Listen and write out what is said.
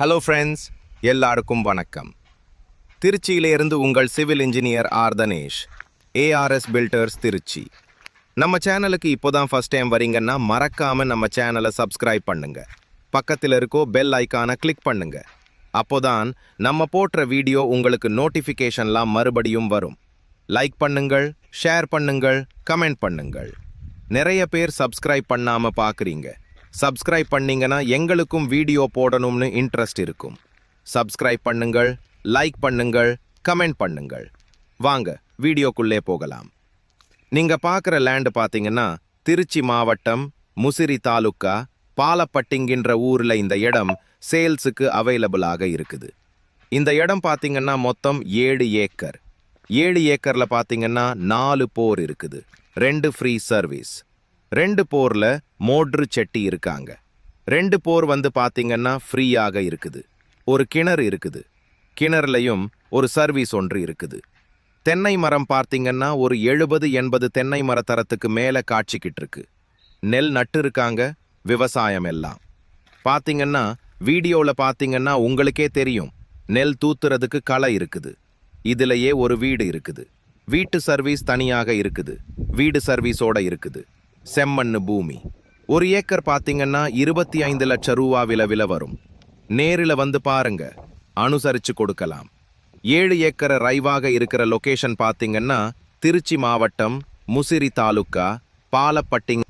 Hello friends, எல்லாருக்கும் வணக்கம். திருச்சியிலிருந்து உங்கள் civil engineer R Dhanesh, ARS builders Trichy. நம்ம சேனலுக்கு இப்போதான் ஃபர்ஸ்ட் டைம் வரீங்கன்னா மறக்காம நம்ம சேனலை சப்ஸ்கிரைப் பண்ணுங்க. பக்கத்தில் இருக்கோ பெல் ஐக்கானை கிளிக் பண்ணுங்க. அப்போதான் நம்ம போடுற வீடியோ உங்களுக்கு நோட்டிஃபிகேஷன்லாம் மறுபடியும் வரும். லைக் பண்ணுங்கள், ஷேர் பண்ணுங்கள், கமெண்ட் பண்ணுங்கள். நிறைய பேர் சப்ஸ்கிரைப் பண்ணாம பார்க்குறீங்க. சப்ஸ்கிரைப் பண்ணீங்கன்னா எங்களுக்கும் வீடியோ போடணும்னு இன்ட்ரெஸ்ட் இருக்கும். சப்ஸ்கிரைப் பண்ணுங்கள், லைக் பண்ணுங்கள், கமெண்ட் பண்ணுங்கள். வாங்க வீடியோக்குள்ளே போகலாம். நீங்க பார்க்குற லேண்ட் பார்த்தீங்கன்னா திருச்சி மாவட்டம் முசிறி தாலுக்கா பாலப்பட்டிங்கின்ற ஊர்ல இந்த இடம் சேல்ஸுக்கு அவைலபிளாக இருக்குது. இந்த இடம் பார்த்தீங்கன்னா மொத்தம் 7 ஏக்கர். 7 ஏக்கர்ல பார்த்தீங்கன்னா 4 போர் இருக்குது. 2 ஃப்ரீ சர்வீஸ். 2 போர்ல மோட்ரு செட்டி இருக்காங்க. 2 போர் வந்து பாத்தீங்கன்னா ஃப்ரீயாக இருக்குது. ஒரு கிணறு இருக்குது. கிணறுலையும் ஒரு சர்வீஸ் ஒன்று இருக்குது. தென்னை மரம் பார்த்தீங்கன்னா ஒரு 70-80 தென்னை மர தரத்துக்கு மேல காய்ச்சிக்கிட்டு இருக்கு. நெல் நட்டு இருக்காங்க. விவசாயம் எல்லாம் பாத்தீங்கன்னா வீடியோல பாத்தீங்கன்னா உங்களுக்கே தெரியும். நெல் தூத்துறதுக்கு களை இருக்குது. இதுலயே ஒரு வீடு இருக்குது. வீட்டு சர்வீஸ் தனியாக இருக்குது. வீடு சர்வீஸோட இருக்குது. செம்மண்ணு பூமி. 1 ஏக்கர் பார்த்தீங்கன்னா 25 லட்சம் ரூபா விலை வரும். நேரில் வந்து பாருங்க, அனுசரிச்சு கொடுக்கலாம். 7 ஏக்கர் ரைவாக இருக்கிற லொகேஷன் பார்த்தீங்கன்னா திருச்சி மாவட்டம் முசிறி தாலுக்கா பாலப்பட்டிங்.